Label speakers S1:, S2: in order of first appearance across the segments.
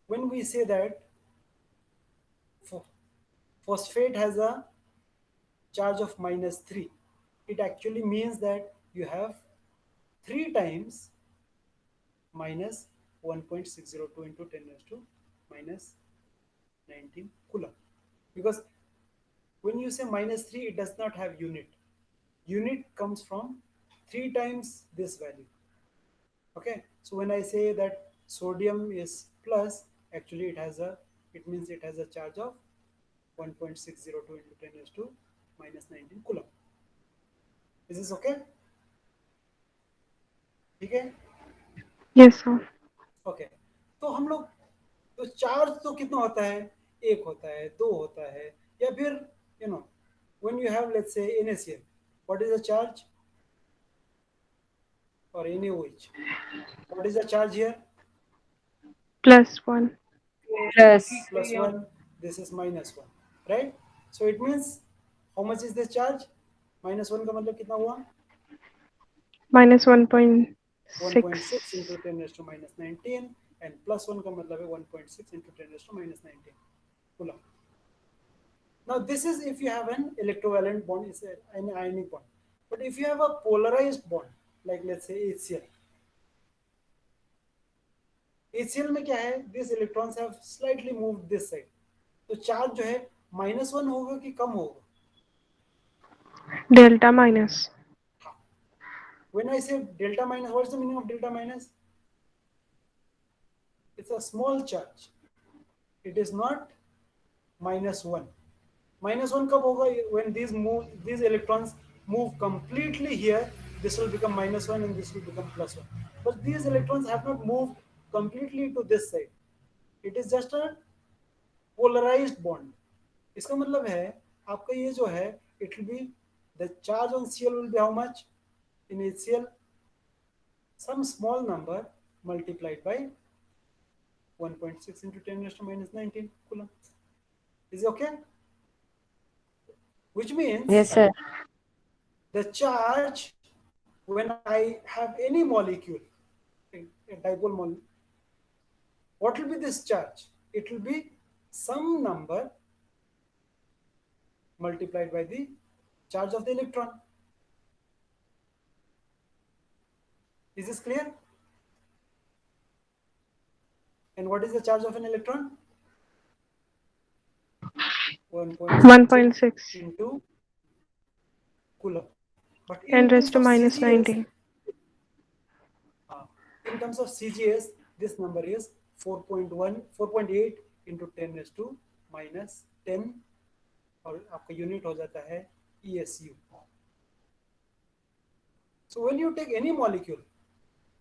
S1: when we say that phosphate has a charge of -3, it actually means that you have 3 times minus 1.602 into 10 raised to minus 19 coulomb. Because when you say -3, it does not have unit. Unit comes from 3 times this value. Okay, so when I say that sodium is plus, actually it means it has a charge of 1.602 into 10 raised to minus 19 coulomb. Is this okay? ठीक है?
S2: Yes, sir.
S1: Okay, तो हम लोग तो charge तो कितना होता है, एक होता है, दो होता है, या फिर you know when you have let's say NaCl, what is the charge, or NaOH, what is the charge here?
S2: +1.
S3: Plus.
S1: Plus 1, this is -1, right? So it means how much is this charge? -1 का मतलब कितना हुआ?
S2: -1.6.
S1: 1.6 into 10 raised to minus 19, and +1 का मतलब है 1.6 into 10 raised to minus 19 coulomb. Now this is if you have an electrovalent bond, is an ionic bond. But if you have a polarized bond, like let's say HCl, HCl में क्या है, these electrons have slightly moved this side, तो charge जो है -1 होगा कि कम होगा?
S2: Delta minus.
S1: हाँ. When I say delta minus, what is the meaning of delta minus? It's a small charge. It is not -1. -1 कब होगा? When these electrons move completely here, this will become -1 and this will become +1. But these electrons have not moved completely to this side. It is just a polarized bond. इसका मतलब है आपका ये जो है, it will be the charge on Cl will be how much in HCl? Some small number multiplied by 1.6 into 10 raised to minus 19 coulomb. Is it okay? Which means
S3: Yes, sir.
S1: the charge when I have any molecule, a dipole molecule, what will be this charge? It will be some number multiplied by the charge of the electron. Is this clear? And what is the charge of an electron? 1.6
S2: 1.6.
S1: into coulomb. But
S2: 10
S1: in
S2: raised
S1: terms
S2: to
S1: of
S2: minus
S1: CGS,
S2: 19.
S1: this number is 4.8 into 10 raised to minus 10, और आपका unit हो जाता है ESU. So when you take any molecule,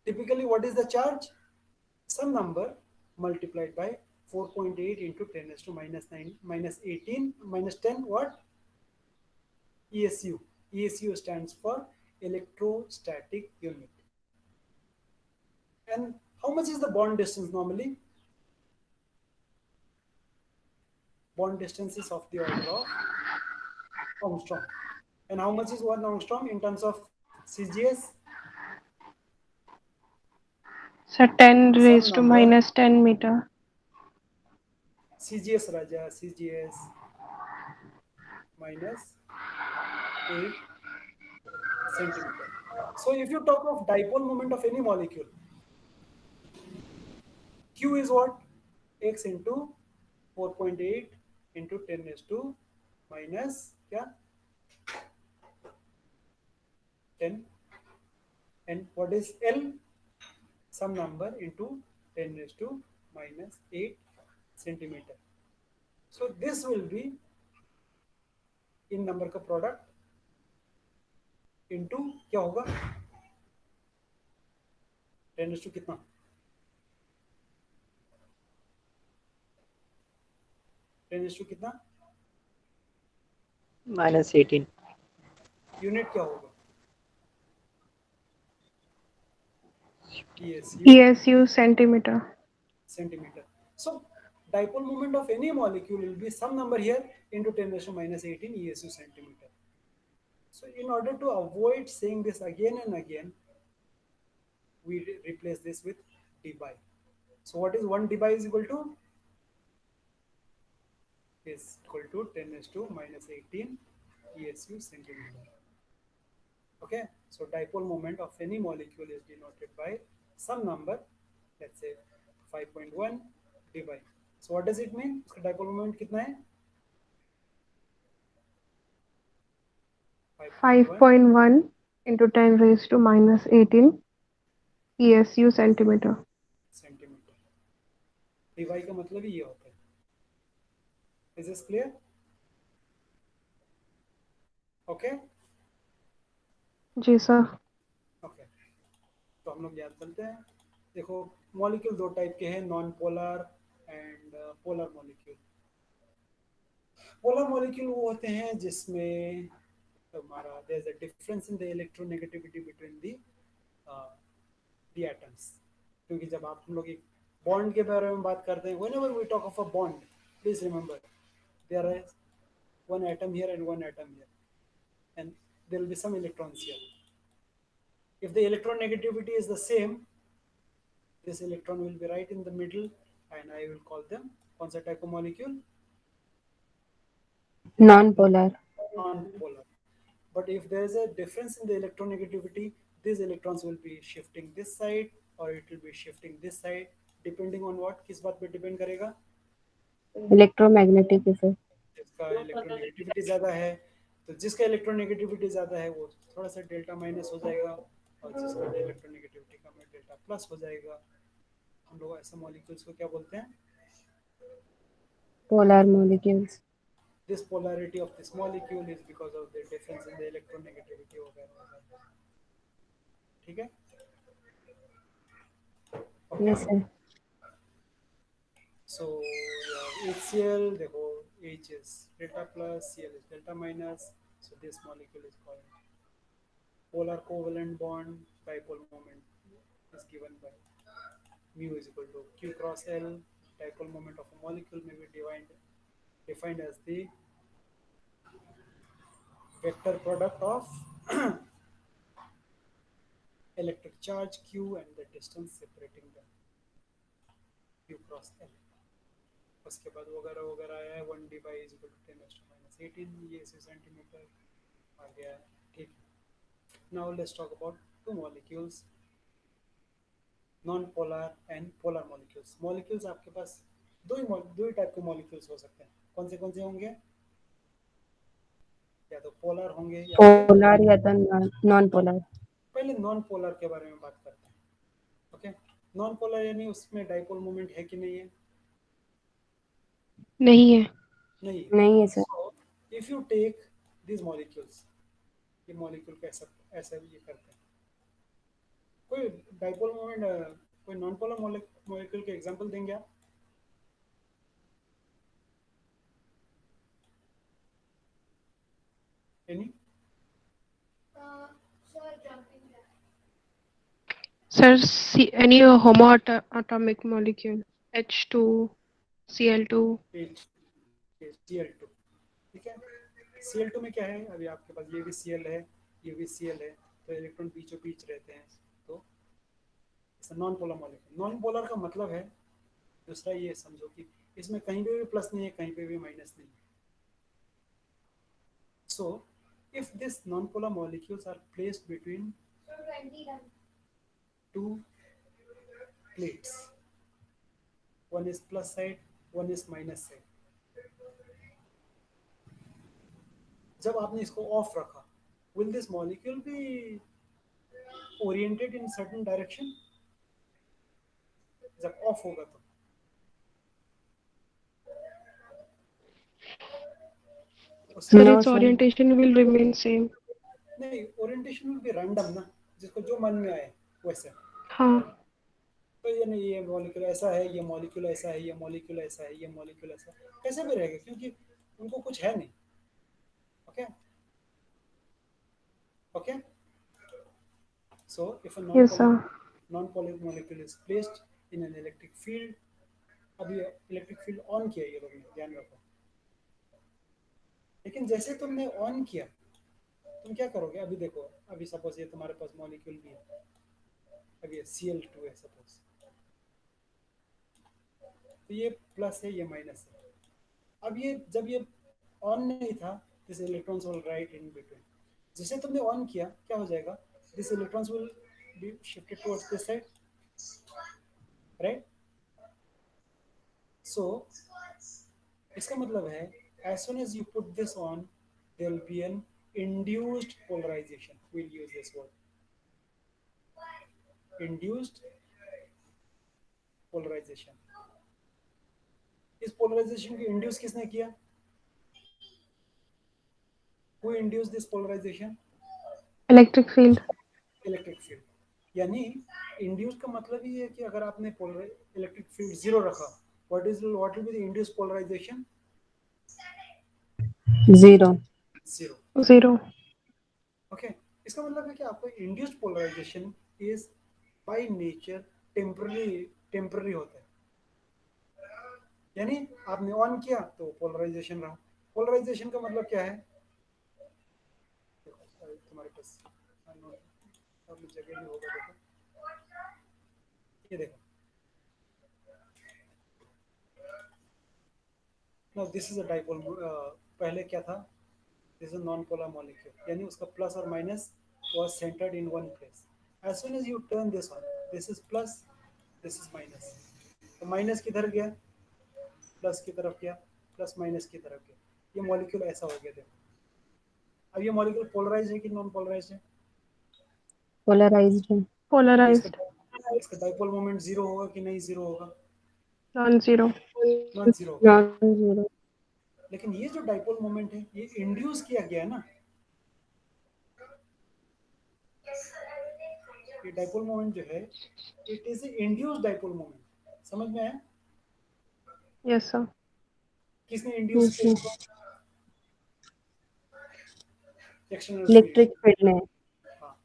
S1: typically what is the charge? Some number multiplied by 4.8 into 10 raised to minus 9 minus 18 minus 10, what? ESU. ESU stands for electrostatic unit. And how much is the bond distance normally? Bond distance is of the order of angstrom. And how much is 1 angstrom in terms of CGS?
S2: So 10
S1: Some
S2: raised to
S1: number,
S2: minus 10 meter.
S1: CGS Raja, CGS minus 8 centimeter. So if you talk of dipole moment of any molecule, Q is what? X into 4.8 into 10 raised to minus क्या? 10. And what is L? Some number into 10 raised to minus 8 centimeter. So this will be in number का product into क्या होगा? 10 raised to कितना? 10 raised to कितना?
S3: -18.
S1: Unit क्या होगा? ESU
S2: ESU centimeter.
S1: centimeter. So dipole moment of any molecule will be some number here into 10 raised to minus 18 ESU centimeter. So in order to avoid saying this again and again, we replace this with d by. So what is 1 dpi is equal to 10 raised to minus 18 ESU centimeter. Okay, so dipole moment of any molecule is denoted by some number, let's say 5.1 dpi. So what does it mean? इसका dipole moment कितना है? 5.1
S2: 5.1 into 10 raised to minus 18 ESU centimeter.
S1: Centimetre. dpi का मतलब ही ये होता है. Is this clear? Okay?
S2: जी sir.
S1: Okay. तो हम लोग याद करते हैं. देखो मॉलिक्यूल दो टाइप के हैं, non polar and polar molecule. Polar molecule वो होते हैं जिसमें हमारा there is a difference in the electronegativity between the atoms. क्योंकि जब आप हम लोग एक बॉन्ड के बारे में बात करते हैं, whenever we talk of a bond, please remember there is one atom here and one atom here, and there will be some electrons here. If the electron negativity is the same, this electron will be right in the middle, and I will call them कौन सा type of molecule?
S3: Non-polar.
S1: Non-polar. But if there is a difference in the electronegativity, these electrons will be shifting this side or it will be shifting this side, depending on what? किस बात पे depend करेगा?
S3: Electromagnetic effect.
S1: जिसका electronegativity ज़्यादा है, तो जिसका electronegativity ज़्यादा है वो थोड़ा सा डेल्टा माइनस हो जाएगा, और जिसका इलेक्ट्रोनेगेटिविटी कम है डेल्टा प्लस हो जाएगा. हम लोग ऐसे मॉलिक्यूल्स को क्या बोलते हैं?
S3: Polar molecules.
S1: This polarity of this molecule is because of the difference in the electronegativity वगैरह. ठीक है? Okay.
S3: Yes sir.
S1: So HCl, देखो H is delta plus, Cl is delta minus. So this molecule is called polar covalent bond. Dipole moment is given by mu is equal to Q cross L. Dipole moment of a molecule may be defined as the vector product of electric charge Q and the distance separating them, Q cross L. उसके बाद वगैरह वगैरह आया है. 1 dy is equal to 10 raised to minus 18 ये centimetre आ गया. ठीक है. Now let's talk about two molecules, non-polar and polar molecules. Molecules आपके पास दो ही टाइप के molecules हो सकते हैं. कौन से होंगे? या तो polar होंगे या
S3: Polar या तो non-polar.
S1: पहले non-polar के बारे में बात करते हैं. ओके, non-polar यानी उसमें dipole moment है कि नहीं है?
S2: नहीं है.
S3: नहीं है sir.
S1: So if you take these molecules, ये molecule कैसा ऐसा ये करते हैं. कोई डाइपोल मोमेंट, कोई नॉन पोलर मॉलिक्यूल के एग्जांपल देंगे आप? Any?
S2: Sir, any homoatomic molecule, H2, Cl2.
S1: Cl2. ठीक है. Cl2 में क्या है? अभी आपके पास ये भी Cl है, ये भी Cl है, तो इलेक्ट्रॉन बीचों बीच रहते हैं. तो non polar molecule. Non polar का मतलब है दूसरा, ये समझो कि इसमें कहीं पे भी प्लस नहीं है, कहीं पे भी माइनस नहीं है. So if these non-polar molecules are placed between two plates, one is plus side, one is minus side. जब आपने इसको ऑफ रखा, will this molecule be oriented in certain direction? जब ऑफ होगा तो
S2: Sir,
S3: No,
S2: its
S3: sir.
S2: orientation will remain same.
S1: नहीं, orientation will be random ना, जिसको जो मन में आए वैसे.
S2: हाँ.
S1: तो ये नहीं, ये मॉलिक्यूल ऐसा है, ये मॉलिक्यूल ऐसा है, ये मॉलिक्यूल ऐसा है, ये मॉलिक्यूल ऐसा है, कैसे भी रहेगा क्योंकि उनको कुछ है नहीं. Okay okay. So if a
S2: Yes, sir.
S1: non-polar molecule is placed in an electric field, अभी इलेक्ट्रिक फील्ड ऑन किया ये लोगों ने, ध्यान रखो. लेकिन जैसे तुमने ऑन किया, तुम क्या करोगे? अभी देखो, अभी सपोज ये तुम्हारे पास मॉलिक्यूल भी है, अभी ये Cl2 है सपोज. तो ये प्लस है, ये माइनस है। अब ये जब ये ऑन नहीं था, this electrons will right in between. जिसे तुमने ऑन किया, क्या हो जाएगा, this electrons will be shifted towards this side, right. So इसका मतलब है as soon as you put this on, there will be an induced polarization. We'll use this word, induced polarization. इस polarization को induce किसने किया? Who induced this polarization?
S2: Electric field.
S1: Electric field. यानी induce का मतलब ही है कि अगर आपने इलेक्ट्रिक फील्ड जीरो रखा, what will be the induce polarization?
S3: Zero.
S1: Zero.
S2: Zero.
S1: Okay, इसका मतलब है कि आपका induced polarization is by nature temporary होता है। यानी आपने ऑन किया तो पोलराइजेशन रहा। पोलराइजेशन का मतलब क्या है? तुम्हारे पास जगह नहीं होगा, देखो ये देखो, no this is a dipole. पहले क्या था, this is non polar molecule, यानी उसका प्लस और minus was centered in one place. As soon as you turn this on, this is plus, this is minus. तो माइनस किधर गया, plus की तरफ गया, प्लस माइनस की तरफ गया, ये मॉलिक्यूल ऐसा हो गया। देखो अब ये मॉलिक्यूल पोलराइज है कि नॉन पोलराइज है?
S3: पोलराइज्ड है।
S1: तो
S2: Polarized.
S1: इसका डाइपोल मोमेंट जीरो होगा कि नहीं, जीरो होगा,
S2: Non-zero.
S1: Non zero.
S3: Non zero.
S1: लेकिन ये जो डाइपोल मोमेंट है, ये इंड्यूस किया गया है ना, ये डाइपोल मोमेंट जो है, it is induced dipole moment. समझ में आया?
S2: Yes, sir.
S1: किसने इंड्यूस
S3: यस
S1: किया
S3: सर।
S1: इसको? External field.
S3: इलेक्ट्रिक फील्ड में।
S1: हाँ,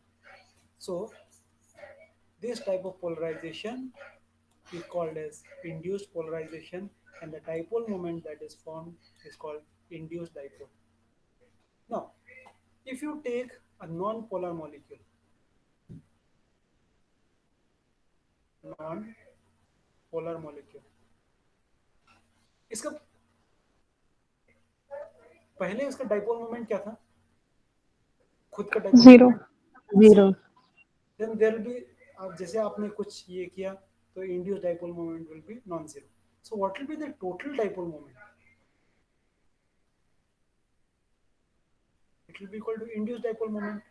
S1: सो this type of polarization is called as induced polarization, and the dipole moment that is formed is called induced dipole. Now, if you take a non-polar molecule, non-polar molecule, इसका पहले इसका dipole moment क्या था, खुद का dipole
S2: Zero.
S1: Moment
S3: zero.
S1: Then there will be, अब जैसे आपने कुछ ये किया तो induce dipole moment will be non zero. So what will be the total dipole moment? It will be equal to induce dipole moment.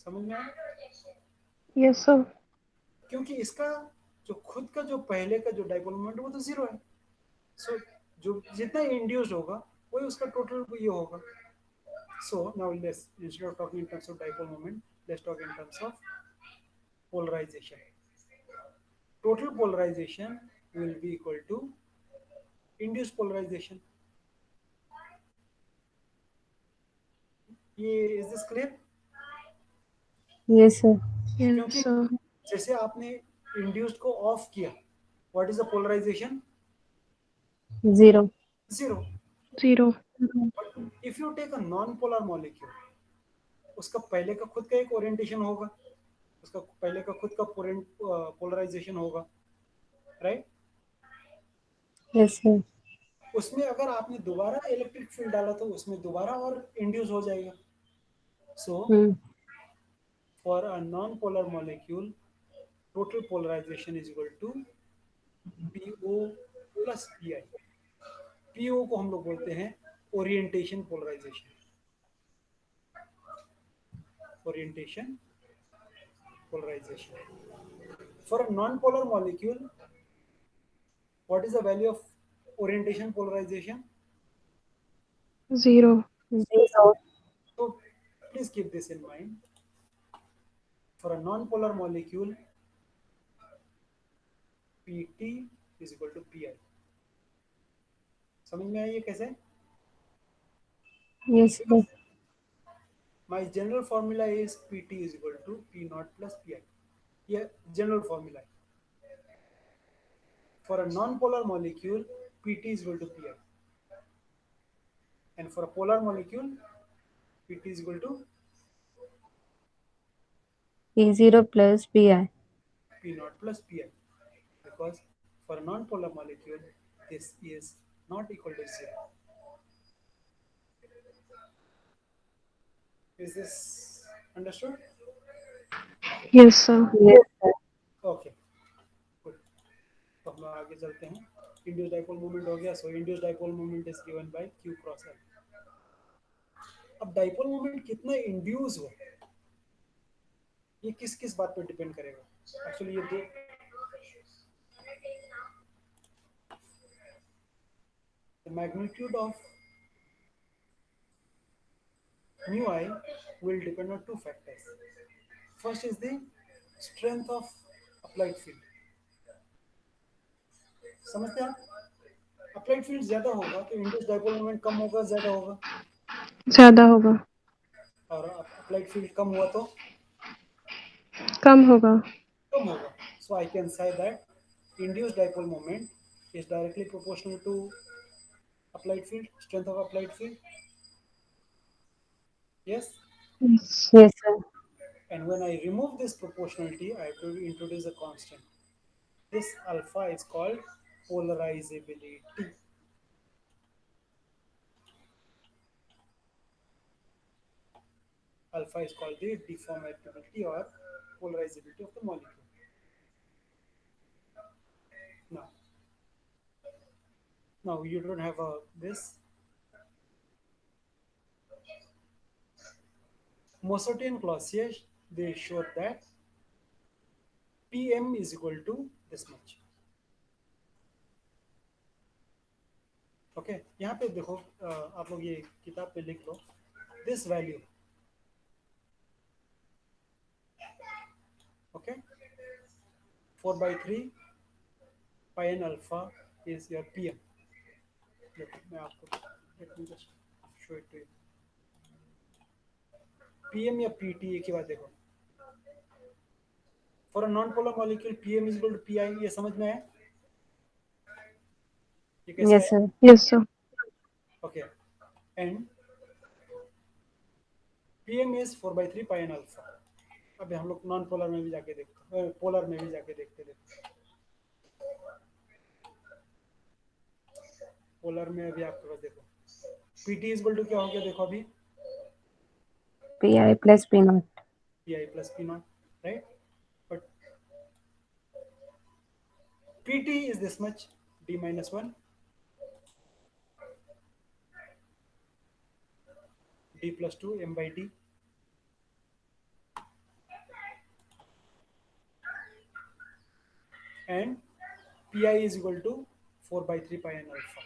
S1: समझ में आया?
S2: Yes, sir.
S1: क्योंकि इसका जो खुद का जो पहले का जो डाइपोल मोमेंट वो तो जीरो है। सो जो जितना इंड्यूस्ड होगा वही उसका टोटल ये होगा। So now let's, instead of talking in terms of dipole moment, let's talk in terms of polarization. Total polarization will be equal to induced polarization. ये is this clear?
S3: Yes sir.
S2: Yes,
S1: क्योंकि
S2: sir.
S1: जैसे आपने induced को off किया, what is the polarization?
S3: Zero.
S1: Zero.
S2: Zero.
S1: But if you take a non polar molecule, उसका पहले का खुद का एक ओरिएंटेशन होगा, उसका पहले का खुद का पोलराइजेशन होगा, राइट?
S3: Yes sir.
S1: उसमें अगर आपने दोबारा इलेक्ट्रिक फील्ड डाला तो उसमें दोबारा और इंड्यूस हो जाएगा। So for a non polar molecule, total polarization is equal to PO plus PI। PO को हम लोग बोलते हैं orientation polarization. Orientation polarization. For a non-polar molecule, what is the value of orientation polarization?
S2: Zero.
S3: Zero.
S1: So please keep this in mind. For a non-polar molecule, PT is equal to PI. समझ में आइए कैसे?
S3: Yes sir.
S1: My general formula is PT is equal to P naught plus PI. ये general formula है. For a non-polar molecule, PT is equal to PI. And for a polar molecule, PT is equal to
S3: P zero plus P I.
S1: P naught plus PI. Because For a non-polar molecule, this is not equal to 0. Is this understood?
S2: Yes, sir.
S3: Yes, sir.
S1: Okay, good. तो हम लोग आगे चलते हैं. Induced dipole moment हो गया. So induced dipole moment is given by Q cross L. अब dipole moment कितना इंड्यूस हुआ ये किस किस बात पे डिपेंड करेगा. एक्चुअली ये दो the magnitude of mu I will depend on two factors. First is the strength of applied field. समझते हैं आप? अप्लाइड फील्ड ज्यादा होगा तो इंड्यूस्ड डाइपोल मोमेंट कम होगा ज्यादा होगा.
S2: ज्यादा होगा.
S1: और अप्लाइड फील्ड कम हुआ तो
S2: कम होगा.
S1: कम होगा. So I can say that induced dipole moment is directly proportional to applied field, strength of applied field. Yes.
S2: Yes.
S3: Yes, sir.
S1: And when I remove this proportionality, I have to introduce a constant. This alpha is called polarizability. Alpha is called the deformability or polarizability of the molecule. Now you don't have this. Mossotti and Clausier, they showed that Pm is equal to this much. Okay, यहाँ पे देखो आप लोग ये किताब पे लिख लो this value. Okay, 4/3 pi n alpha is your Pm. Let me just show it to you. Pm या Pt एक ही बात देखो. For a non-polar molecule, Pm is equal to Pi. ये समझ में आया? ये कैसे
S3: Yes,
S1: है?
S3: sir.
S2: Yes, sir.
S1: Okay, and Pm is 4/3 pi n alpha. अभी हम लोग नॉन पोलर में भी जाके देखते हैं, पोलर में भी जाके देखते. पोलर में अभी आपके पास देखो Pt इज इक्वल टू क्या हो गया देखो अभी
S3: Pi plus P naught.
S1: Pi plus P naught, right? But Pt is this much d minus 1 d plus 2 m by d. And Pi is equal to 4/3 pi n alpha.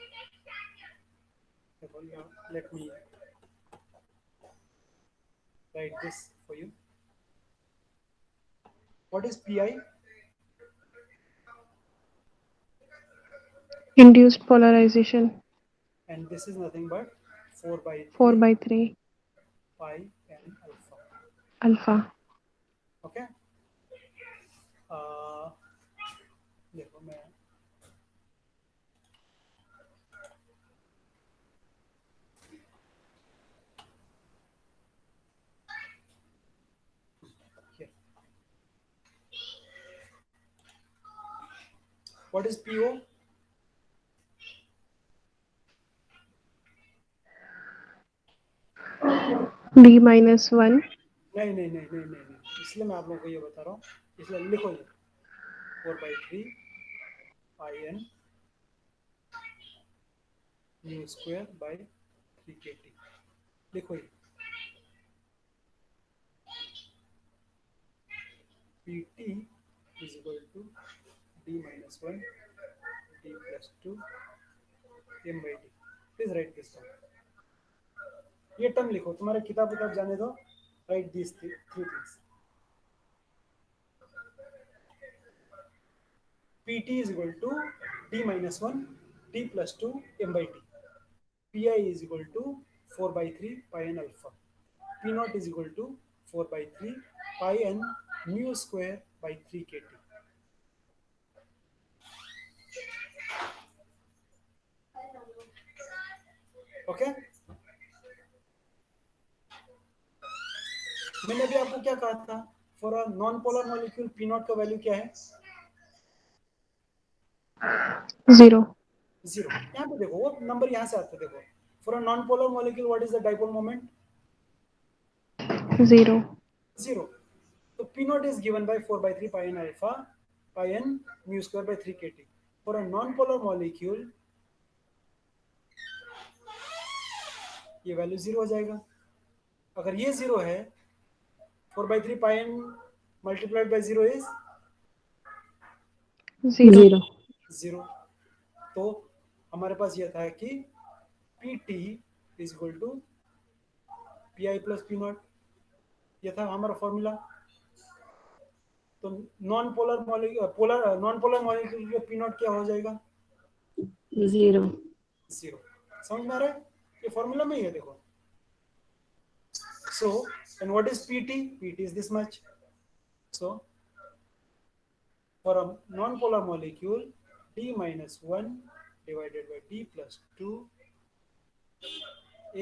S1: Let me write this for you. What is Pi?
S2: Induced polarization.
S1: And this is nothing but 4/3
S2: 4/3
S1: pi n alpha.
S2: alpha.
S1: Okay. देखो मैं here. What is PO?
S2: d minus 1
S1: नहीं, इसलिए मैं आप लोगों को ये बता रहा हूँ. इसलिए लिखो ये 4/3 pi n mu square by 3 kt. लिखो ये Pt is equal to d minus 1 d plus 2 m by d. Please write this down. ये टर्म लिखो, तुम्हारे किताब जाने दो. Write these three things. Pt is equal to d minus 1 d plus 2 m by d. Pi is equal to 4/3 pi n alpha. P naught is equal to 4/3 pi n mu square by 3 kt. Okay? मैंने अभी आपको क्या कहा था? For a non polar molecule P naught का value क्या है?
S2: 0.
S1: Zero. यहाँ पे देखो वो नंबर यहाँ से आता है, देखो for a non polar molecule what is the dipole moment?
S2: 0.
S1: Zero. तो P naught is given by 4/3 pi N alpha pi N mu square by 3 K T. For a non polar molecule ये value zero हो जाएगा। अगर ये zero है 4/3 pi N multiplied by zero is
S2: 0.
S3: 0.
S1: Zero. तो हमारे पास ये था कि P T is equal to P I plus P naught, ये था हमारा फॉर्मूला। तो non polar molecule non polar molecule का पी नॉट क्या हो जाएगा?
S3: 0.
S1: जीरो। समझ में आ रहा है? ये फॉर्मूला में ही है, देखो। So, and what is PT? PT is this much. So, for a non-polar molecule, D minus 1 divided by D plus 2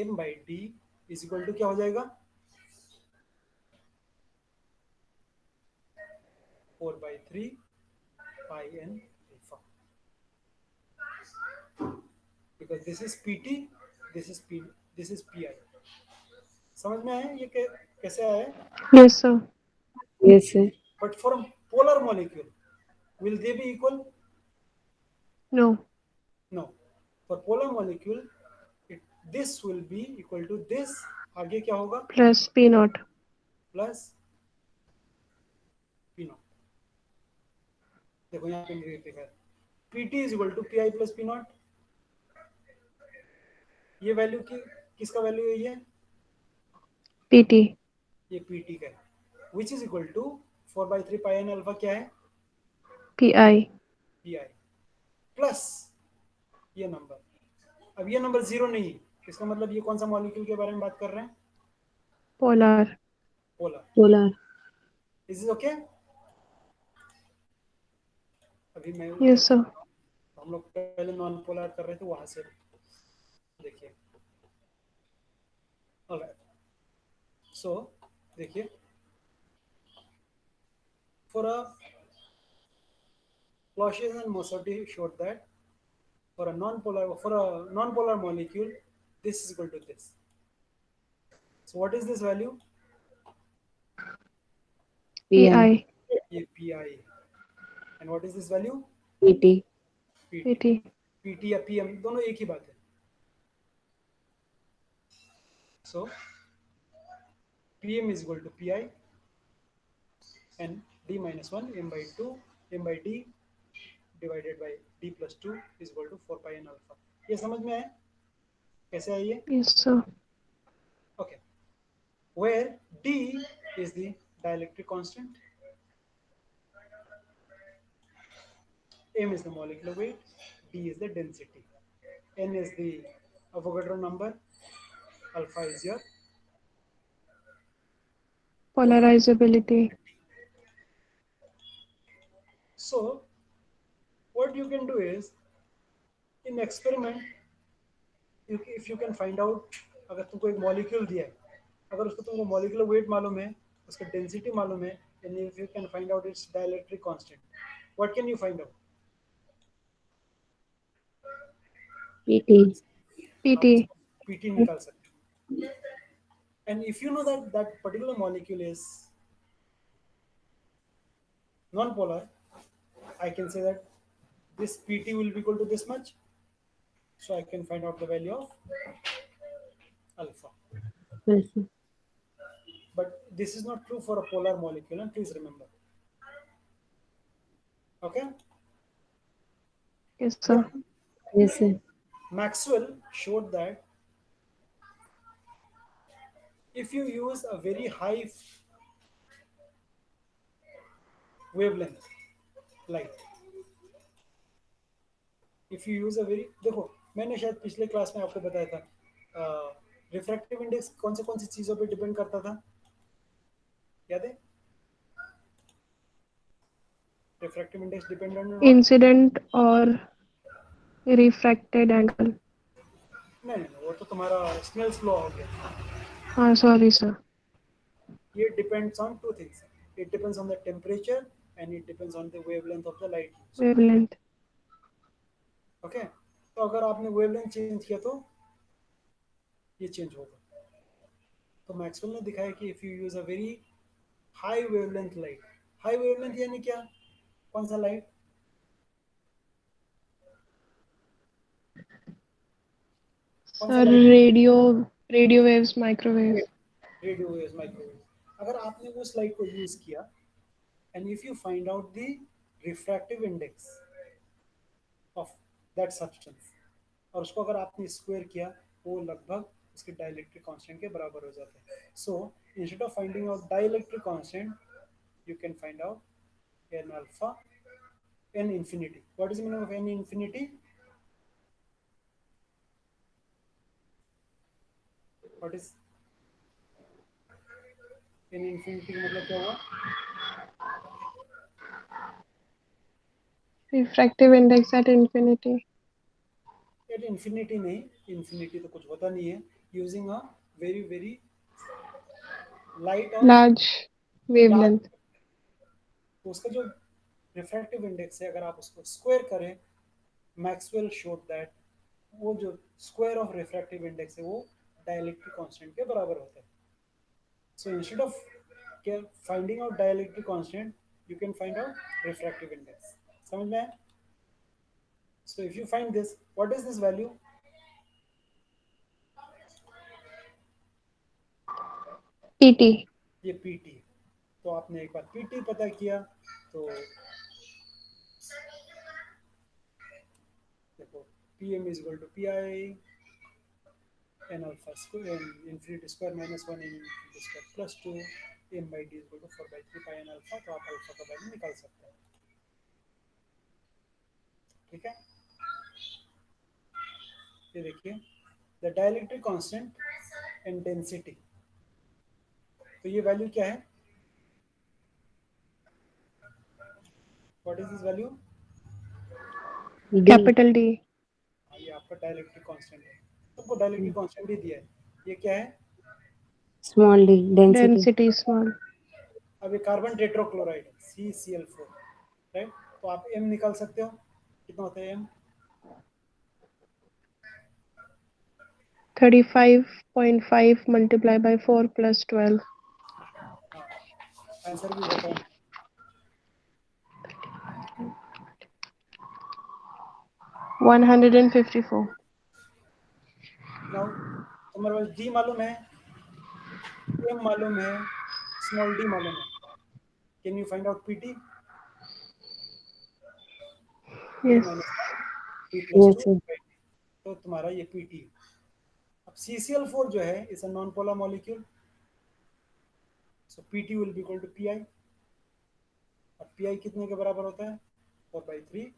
S1: m by D is equal to क्या हो जाएगा? 4/3 pi n alpha. Because this is PT, this is P, this is PI. समझ में आया ये कैसे आया है?
S2: Yes, sir.
S3: Yes, sir.
S1: But for a polar molecule, will they be equal?
S2: No.
S1: No. For polar molecule, this will be equal to this. आगे क्या होगा?
S2: Plus P naught.
S1: Plus P naught. देखो यहाँ पे लिखा है P T is equal to P I plus P naught. ये value किसका वैल्यू है? ये
S2: PT.
S1: ये पी टी का है, which is equal to 4/3 pi N alpha क्या है?
S2: PI.
S1: पी आई प्लस ये नंबर। अब ये नंबर जीरो नहीं है, इसका मतलब ये कौन सा मॉलिक्यूल के बारे में बात कर रहे हैं?
S2: Polar.
S1: Polar.
S3: Polar.
S1: Is is okay? अभी मैं
S2: Yes, sir.
S1: हम लोग पहले नॉन पोलर कर रहे थे, वहां से देखिए। सो देखिए, for a Clausius and Mossotti showed that for a non-polar molecule, this is equal to this. So what is this value?
S3: PI.
S2: PI.
S1: ये PI। And what is this value?
S3: PT.
S1: PT।
S2: PT.
S1: PT या PM दोनों एक ही बात है। So PM is equal to PI and D minus 1 m by 2 m by D divided by D plus 2 is equal to 4 pi n alpha। ये समझ में आया कैसे आई है?
S2: Yes, sir.
S1: Okay, where D is the dielectric constant, m is the molecular weight, d is the density, n is the Avogadro number, alpha is your
S2: Polarizability.
S1: So what you can do is in experiment if you can find out, अगर तुमको एक molecule दिया है, अगर उसको तुमको molecular weight मालूम है, उसका डेंसिटी मालूम है, and if you can find out its dielectric constant, what can you find out?
S3: PT.
S2: PT.
S1: PT निकाल सकते हो। And if you know that that particular molecule is non-polar, I can say that this PT will be equal to this much, so I can find out the value of alpha.
S3: Yes, sir.
S1: But this is not true for a polar molecule, and please remember. Okay?
S2: Yes, sir.
S3: Yes, sir.
S1: Maxwell showed that if you use a very high wavelength light, if you use a very, देखो मैंने शायद पिछले class में आपको बताया था refractive index कौन सी चीजों पे डिपेंड करता था, याद है? Refractive index depend on
S2: Incident or refracted angle.
S1: नहीं, वो तो तुम्हारा स्नेल्स लॉ हो गया।
S2: Sorry, sir.
S1: It depends on two things. It depends on the temperature and it depends on the wavelength of the light used.
S2: Wavelength.
S1: तो अगर आपने wavelength change किया तो ये चेंज होगा। तो मैक्सवेल ने दिखाया कि if you use a very high wavelength light, high wavelength यानी क्या, कौन सा लाइट, कौन सा
S2: sir
S1: light,
S2: radio waves, microwave.
S1: Radio waves, microwave. अगर आपने उस लाइट को यूज किया and if you find out the refractive index of that substance, और उसको अगर आपने स्क्वायर किया, वो लगभग उसके डाइलेक्ट्रिक कांस्टेंट के बराबर हो जाता है। So instead of finding out dielectric constant, you can find out n alpha, n infinity. What is the meaning of n infinity? What is n infinity का मतलब क्या हुआ?
S2: Refractive index at infinity.
S1: At infinity नहीं, infinity तो कुछ होता नहीं है, using a very very light of
S2: large
S1: large,
S2: wavelength.
S1: तो उसका जो रिफ्रैक्टिव इंडेक्स है, अगर आप उसको स्क्वायर करें, मैक्सवेल शोड दैट वो जो स्क्वायर ऑफ रिफ्रैक्टिव इंडेक्स है वो डाइलेक्ट्रिक कांस्टेंट के बराबर होता है। So instead of finding out dielectric constant, you can find out refractive index. समझ में आया? So if you find this, what is this value?
S2: PT.
S1: ये PT। तो आपने एक बार PT पता किया, तो देखो PM is equal to PI n alpha square n infinity square minus 1 n infinity square plus 2 m by d is equal to 4 by 3 pi n alpha। तो आप अल्फा का वैल्यू निकाल सकते हैं। ठीक है, ये देखिए the dielectric constant and density, तो ये वैल्यू क्या है, what is this value?
S3: D.
S2: Capital D.
S1: ये आपका डाइलेक्ट्रिक कांस्टेंट है, तुमको डाइलेक्ट्रिक कांस्टेंट ही दिया है, ये क्या है?
S3: Small d. Density.
S2: Density small.
S1: अब ये कार्बन टेट्राक्लोराइड है CCl4, राइट? तो आप m निकाल सकते हो, कितना होता है m?
S2: 35.5 multiply by 4 plus 12।
S1: हाँ, आंसर भी बताओ।
S2: 154।
S1: नाउ तुम्हारे पास d मालूम है, m मालूम है, स्मॉल d मालूम है, can you find out pt? p
S2: yes.
S1: Minus p plus
S3: Yes,
S1: two,
S3: sir.
S1: तो तुम्हारा ये pt। अब CCl4 जो है is a non polar molecule, so pt will be equal to pi, और pi कितने के बराबर होता है? 4/3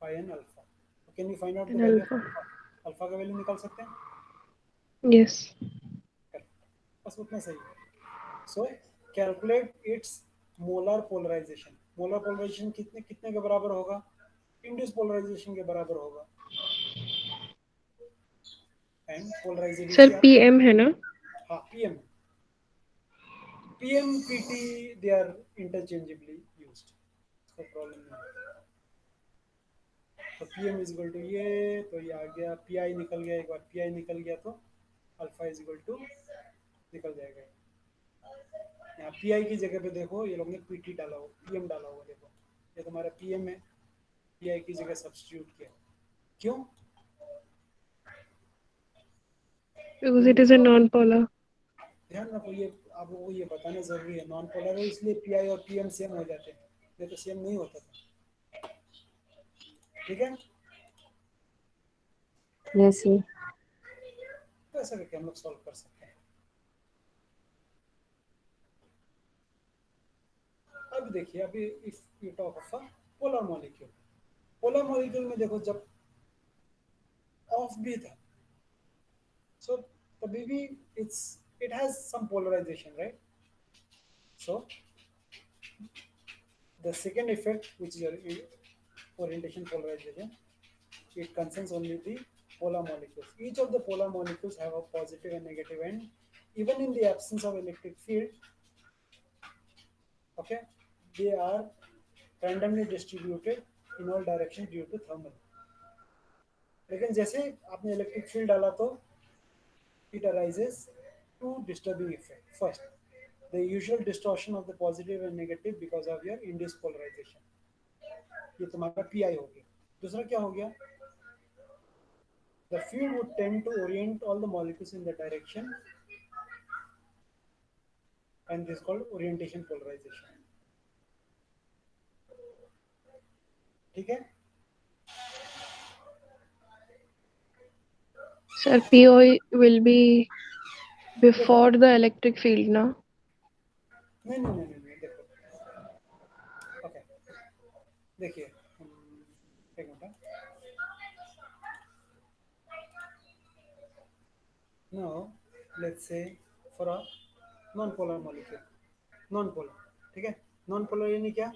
S1: पाई एन अल्फा। तो can you find out the value of
S2: alpha.
S1: Alpha? Alpha का वैल्यू निकाल सकते हैं?
S2: यस।
S1: करेक्ट, बस उतना सही है। सो calculate its molar polarization. Molar polarization कितने कितने के बराबर होगा? इंड्यूस पोलराइजेशन के बराबर होगा। एंड
S2: सर
S1: पोलराइजेबिलिटी आप,
S2: पीएम है ना?
S1: हाँ PM, PM PT they are interchangeably used, कोई प्रॉब्लम नहीं है। तो पीएम इज इक्वल टू ये, तो ये आ गया, पीआई निकल गया, एक बार पीआई निकल गया तो अल्फा इज इक्वल टू निकल जाएगा। यहाँ पीआई की जगह पे देखो ये लोग ने पीटी डाला हो, पीएम डाला हुआ, देखो ये तुम्हारा पीएम है, पीआई की जगह सब्स्टिट्यूट किया, क्यों?
S2: Because it is a non polar.
S1: ध्यान रखो, ये आपको ये बताना जरूरी है, नॉन पोलर है इसलिए पीआई और पीएम सेम हो जाते हैं, नहीं तो सेम नहीं होता था। ठीक है,
S3: Yes, sir.
S1: तो ऐसा करके हम लोग सॉल्व कर सकते हैं। अब देखिए, अभी if you talk of a polar molecule, polar molecule में देखो जब ऑफ भी था, so तभी भी it has some polarization, right? So the second effect, which is orientation polarization, it concerns only the polar molecules. Each of the polar molecules have a positive and negative end, even in the absence of electric field. Okay, they are randomly distributed in all directions due to thermal. लेकिन जैसे आपने electric field डाला तो it arises two disturbing effects. First, the usual distortion of the positive and negative because of your induced polarization. ये तुम्हारा PI हो गया. दूसरा क्या हो गया? The field would tend to orient all the molecules in the direction, and this is called orientation polarization. ठीक है?
S2: Sir, PO will be before the electric field, na?
S1: नहीं, देखो. Okay. देखिए, एक minute. Now, let's say for a non-polar molecule. Non-polar, ठीक है? Non-polar यानी क्या?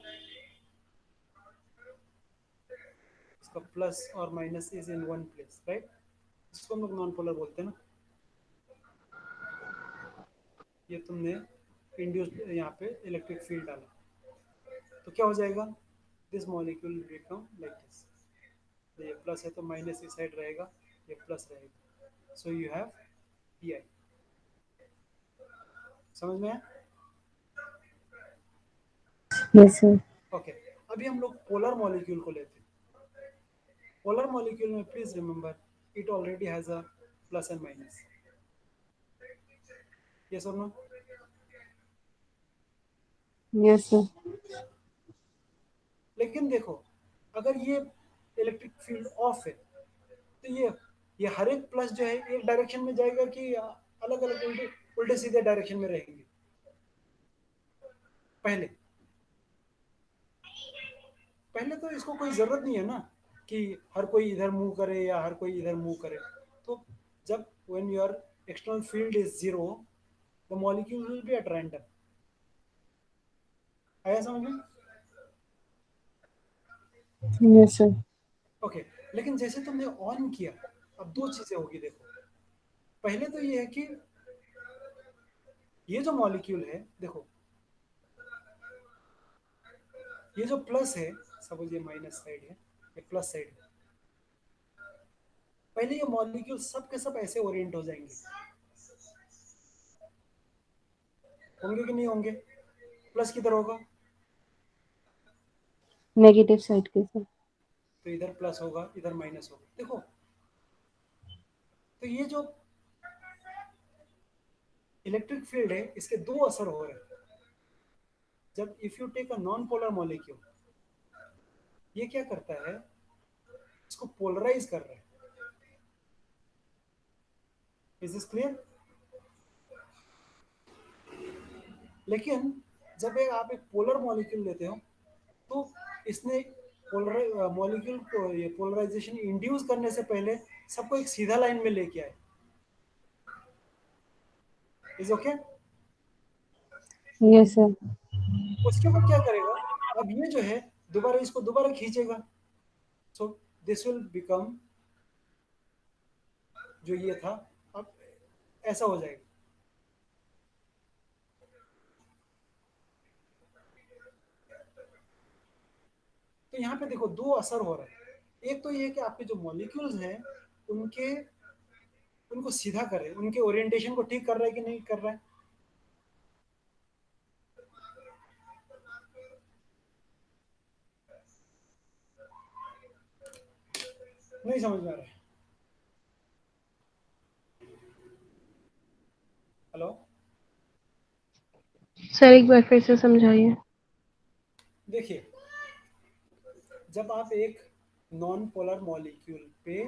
S1: इसका प्लस और minus is in one place, right? इसको हम लोग नॉन पोलर बोलते हैं ना. ये तुमने इंड्यूस्ड यहाँ पे इलेक्ट्रिक फील्ड डाला तो क्या हो जाएगा? This molecule become like this. ये प्लस है तो माइनस इस साइड रहेगा, ये प्लस रहेगा. So you have P. समझ में आया?
S3: Yes, sir.
S1: ओके. अभी हम लोग पोलर मॉलिक्यूल को लेते हैं. पोलर मॉलिक्यूल में please remember it already has a plus and minus. Yes और नो?
S3: Yes, sir.
S1: लेकिन देखो, अगर ये इलेक्ट्रिक फील्ड ऑफ है तो ये हर एक प्लस जो है एक डायरेक्शन में जाएगा कि अलग अलग उल्टे उल्टे सीधे डायरेक्शन में रहेंगे? पहले पहले तो इसको कोई जरूरत नहीं है ना कि हर कोई इधर मूव करे या हर कोई इधर मूव करे. तो जब when your external field is zero the molecule will be at random. आया समझ में?
S3: Yes, sir.
S1: ओके. लेकिन जैसे तुमने ऑन किया, अब दो चीजें होगी. देखो, पहले तो ये है कि ये जो मॉलिक्यूल है, देखो ये जो प्लस है, सपोज ये माइनस साइड है, ये प्लस साइड है. पहले ये मॉलिक्यूल सब के सब ऐसे ओरिएंट हो जाएंगे. होंगे कि नहीं होंगे? प्लस किधर होगा?
S3: Negative side के sir.
S1: तो इधर प्लस होगा, इधर माइनस होगा. देखो, तो ये जो इलेक्ट्रिक फील्ड है इसके दो असर हो रहे हैं. जब if you take a non polar molecule, ये क्या करता है? इसको पोलराइज कर रहा है. Is this clear? लेकिन जब आप एक पोलर मॉलिक्यूल लेते हो तो इसने मॉलिक्यूल को ये पोलराइजेशन इंड्यूस करने से पहले सबको एक सीधा लाइन में लेके आए. Is okay?
S3: Yes, sir.
S1: उसके बाद क्या करेगा? अब ये जो है दोबारा इसको दोबारा खींचेगा. सो दिस विल बिकम, जो ये था अब ऐसा हो जाएगा. तो यहाँ पे देखो दो असर हो रहा है. एक तो ये है कि आपके जो मॉलिक्यूल्स हैं उनके उनको सीधा करे, उनके ओरिएंटेशन को ठीक कर रहा है कि नहीं कर रहा है? नहीं समझ में आ रहा है? हेलो?
S2: सर एक बार फिर से समझाइए.
S1: देखिए, जब आप एक नॉन पोलर मॉलिक्यूल पे,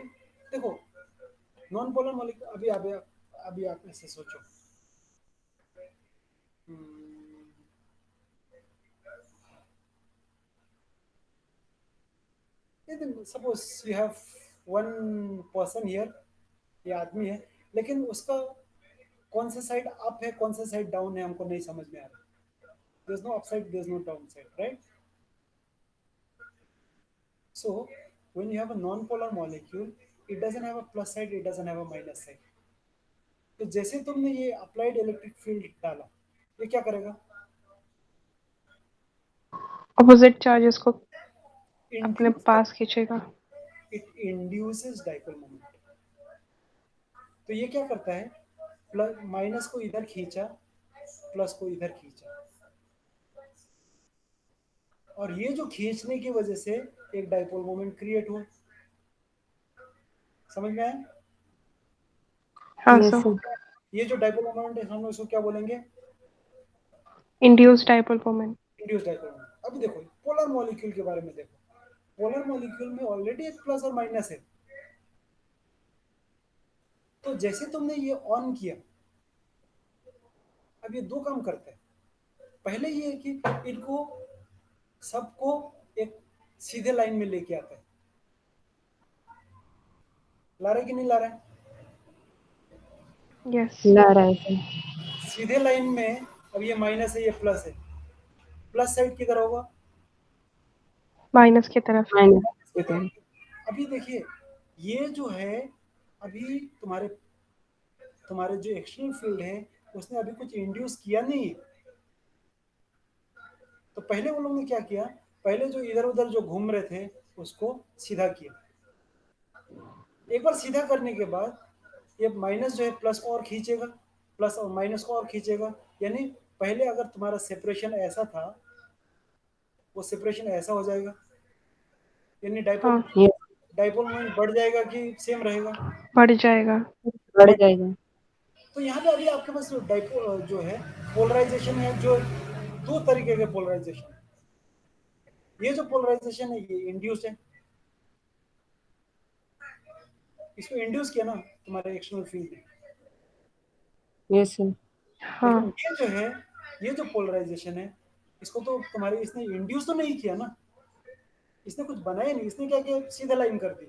S1: देखो नॉन पोलर मॉलिक्यूल, अभी आप ऐसे सोचो. Suppose you have one person here, ये आदमी है, लेकिन उसका कौन सा साइड अप है कौन सा साइड डाउन है हमको नहीं समझ में आ रहा. There is no up side, there is no down side, right? So when you have a non-polar molecule, it doesn't have a plus side, it doesn't have a minus side. तो जैसे तुमने ये अप्लाइड इलेक्ट्रिक फील्ड डाला, ये क्या करेगा?
S2: Opposite charges को अपने
S1: इंड्यूस
S2: पास खींचेगा.
S1: It induces dipole moment. तो ये क्या करता है, प्लस माइनस को इधर खींचा, प्लस को इधर खींचा, और ये जो खींचने की वजह से एक डाइपोल मोमेंट क्रिएट हुआ। समझ में आया?
S2: हाँ
S3: Yes,
S2: सर।
S3: sir.
S1: ये जो डाइपोल मोमेंट है हम इसको क्या बोलेंगे?
S2: Induced dipole moment.
S1: Induce dipole moment. अभी देखो पोलर मॉलिक्यूल के बारे में देखो, पोलर मॉलिक्यूल में ऑलरेडी एक प्लस और माइनस है। तो जैसे तुमने ये ऑन किया, अब ये दो काम करते हैं। पहले ये है कि इनको सबको एक सीधे लाइन में लेके आता है। ला रहा है कि नहीं ला रहा है?
S2: यस।
S3: ला रहा है सर।
S1: सीधे लाइन में अब ये माइनस है, ये प्लस है, प्लस साइड किधर होगा?
S2: माइनस की तरफ।
S3: माइनस की तरफ।
S1: अभी देखिए ये जो है, अभी तुम्हारे तुम्हारे जो एक्सटर्नल फील्ड है उसने अभी कुछ इंड्यूस किया नहीं है। तो पहले उन लोगों ने क्या किया, पहले जो इधर उधर जो घूम रहे थे उसको सीधा किया। एक बार सीधा करने के बाद ये माइनस जो है प्लस को और खींचेगा, प्लस और माइनस को और खींचेगा। यानी पहले अगर तुम्हारा सेपरेशन ऐसा था, वो सेपरेशन ऐसा हो जाएगा। यानी डाइपोल
S2: हाँ,
S3: Yes,
S1: डाइपोल मोमेंट बढ़ जाएगा कि सेम रहेगा?
S2: बढ़ जाएगा।
S3: बढ़ जाएगा।
S1: तो यहाँ पे अभी आपके पास जो डाइपोल जो है पोलराइजेशन है, जो दो तरीके के पोलराइजेशन। ये जो पोलराइजेशन है ये इंड्यूस्ड है, इसको इंड्यूस किया ना तुम्हारे एक्सटर्नल फील्ड में।
S3: Yes, sir.
S2: हाँ,
S1: लेकिन ये जो है, ये जो पोलराइजेशन है, इसको तो तुम्हारे इसने इंड्यूस तो नहीं किया ना, इसने कुछ बनाया नहीं, इसने क्या किया, सीधा लाइन कर दी।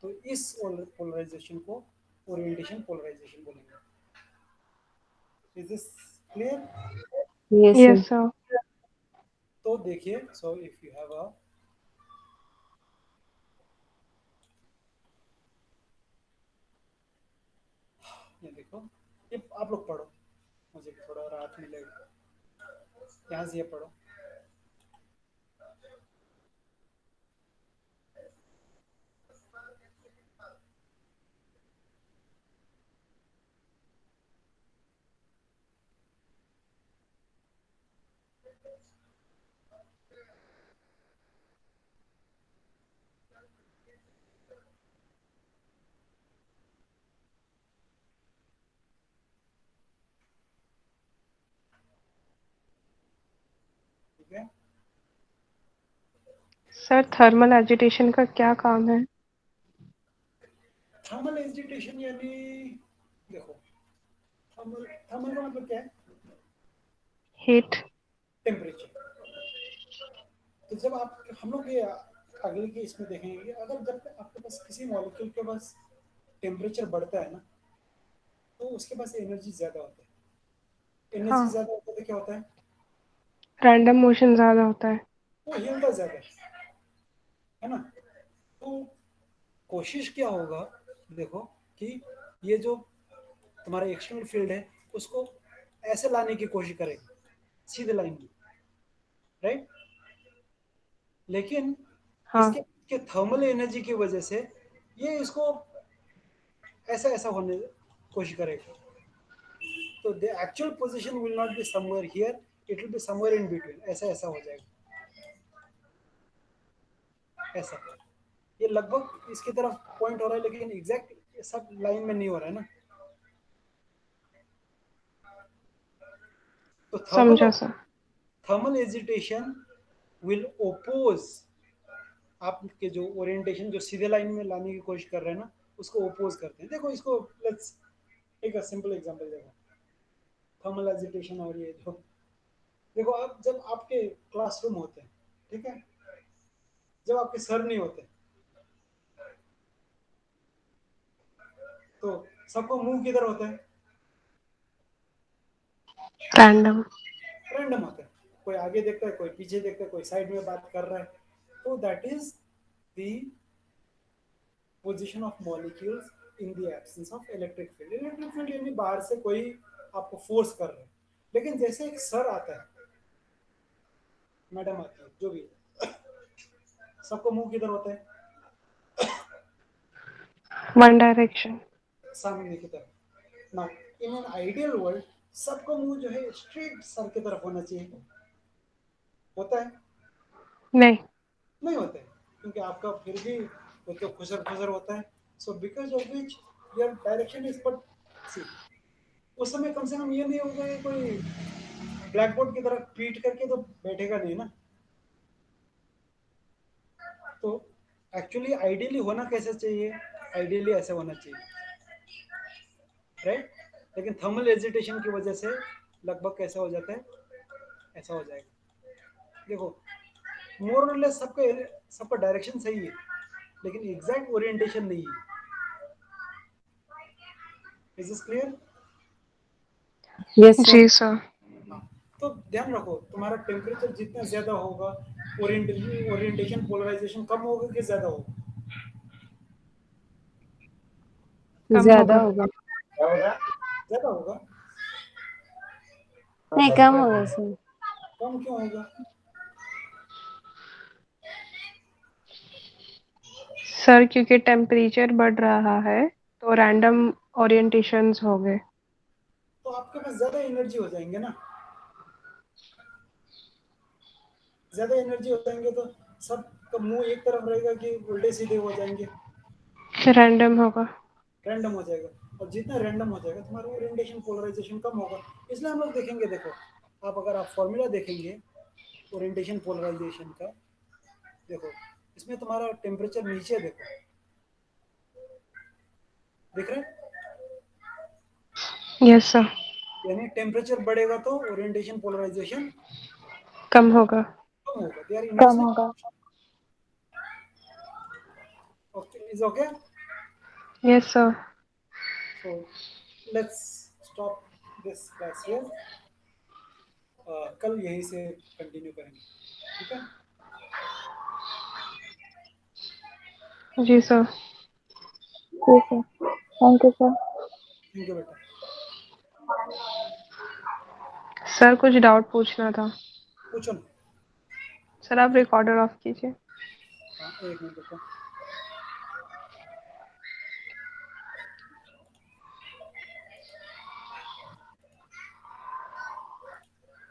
S1: तो इस पोलराइजेशन को ओरिएंटेशन पोलराइजेशन बोलेंगे। Is this clear?
S3: Yes, sir.
S2: Yes sir.
S1: तो देखिए, so if you have a ये देखो, ये आप लोग पढ़ो, मुझे भी थोड़ा राहत मिलेगा। यहाँ से ये पढ़ो। ठीक है,
S2: सर थर्मल एजिटेशन का क्या काम है?
S1: थर्मल एजिटेशन यानी देखो, थर्मल थर्मल का मतलब क्या है?
S2: हीट।
S1: टेम्परेचर। तो जब आप हम लोग ये अगले के इसमें देखेंगे कि अगर जब आपके पास किसी मॉलिक्यूल के पास टेम्परेचर बढ़ता है ना, तो उसके पास एनर्जी ज़्यादा होता है। एनर्जी
S2: हाँ,
S1: ज़्यादा होता है तो क्या होता है?
S2: रैंडम मोशन ज़्यादा होता है।
S1: वो हिलता ज़्यादा है ना? तो कोशिश क्या होगा, देखो कि ये जो तुम्हारा एक्सटर्नल फील्ड है उसको ऐसे लाने की कोशिश करेगा, सीधे लाइन में, राइट? लेकिन
S2: हाँ,
S1: इसके थर्मल एनर्जी की वजह से ये इसको ऐसा ऐसा होने की कोशिश करेगा। तो the actual position will not be somewhere here, it will be somewhere in between, ऐसा ऐसा हो जाएगा, ऐसा। ये लगभग इसकी तरफ पॉइंट हो रहा है, लेकिन एग्जैक्ट सब लाइन में नहीं हो रहा है ना। तो
S2: समझा sir.
S1: Thermal agitation will oppose आपके जो ओरिएंटेशन जो सीधे लाइन में लाने की कोशिश कर रहे हैं ना, उसको ओपोज करते हैं। देखो इसको लेट्स एक सिंपल एग्जांपल देखो, थर्मल एजिटेशन। और ये जो देखो, आप जब आपके क्लासरूम होते हैं, ठीक है, जब आपके सर नहीं होते तो सबको मुंह किधर होता है?
S2: रैंडम।
S1: रैंडम होता है। कोई आगे देखता है, कोई पीछे देखता है, कोई साइड में बात कर रहा है। तो that is the position of molecules in the absence of electric field. Electric field यानी बाहर से कोई आपको फोर्स कर रहा है। लेकिन जैसे एक सर आता है, मैडम आती है, जो भी, सबको मुंह किधर होता है?
S2: One direction.
S1: सामने की तरफ। Now in an ideal world सबका मुंह जो है स्ट्रेट सर की तरफ होना चाहिए, होता है?
S2: नहीं।
S1: नहीं होता है, क्योंकि आपका फिर भी वो तो खुसर खुसर होता है। So because of which your direction is but see, उस समय कम से कम ये नहीं होगा कि कोई ब्लैक बोर्ड की तरफ पीट करके तो बैठेगा नहीं ना। तो एक्चुअली आइडियली होना कैसे चाहिए? आइडियली ऐसे होना चाहिए, राइट? लेकिन थर्मल एजिटेशन की वजह से लगभग कैसा हो जाता है, ऐसा हो जाएगा। देखो मोर और लेस सबका सबका डायरेक्शन सही है, लेकिन एग्जैक्ट ओरिएंटेशन नहीं है। Is this clear?
S3: Yes sir.
S2: जी सर।
S1: हाँ, तो ध्यान रखो तुम्हारा टेम्परेचर जितना ज्यादा होगा, ओरिएंटेशन पोलराइजेशन कम होगा कि ज्यादा होगा?
S2: कम
S3: ज्यादा
S2: होगा।
S3: होगा।
S1: ज्यादा होगा।
S3: नहीं, कम होगा सर।
S1: कम क्यों होगा?
S2: सर क्योंकि टेम्परेचर बढ़ रहा है तो रैंडम ओरिएंटेशंस हो गए।
S1: तो आपके पास ज्यादा एनर्जी हो जाएंगे ना। ज्यादा एनर्जी हो जाएंगे तो सबका मुंह एक तरफ रहेगा कि उल्टे सीधे हो जाएंगे?
S2: रैंडम होगा।
S1: रैंडम हो जाएगा। और जितना रैंडम हो जाएगा तुम्हारा ओरिएंटेशन पोलराइजेशन कम होगा। इसलिए हम लोग देखेंगे, देखो आप अगर आप फॉर्मूला देखेंगे ओरिएंटेशन पोलराइजेशन का, देखो इसमें तुम्हारा टेम्परेचर नीचे देखो, दिख रहा है?
S2: Yes sir.
S1: यानी टेम्परेचर बढ़ेगा तो ओरिएंटेशन पोलराइजेशन
S2: कम होगा।
S1: कम होगा। दे आर
S3: कम
S1: इनवर्सली।
S3: होगा।
S1: Okay, is okay?
S2: Yes sir.
S1: So let's stop this class here. कल यहीं से कंटिन्यू करेंगे, ठीक है?
S2: जी सर।
S3: ठीक है, thank you sir.
S1: Thank you बेटा।
S2: सर कुछ डाउट पूछना था।
S1: पूछो ना।
S2: सर आप रिकॉर्डर ऑफ कीजिए।
S1: हाँ, एक मिनट रुको।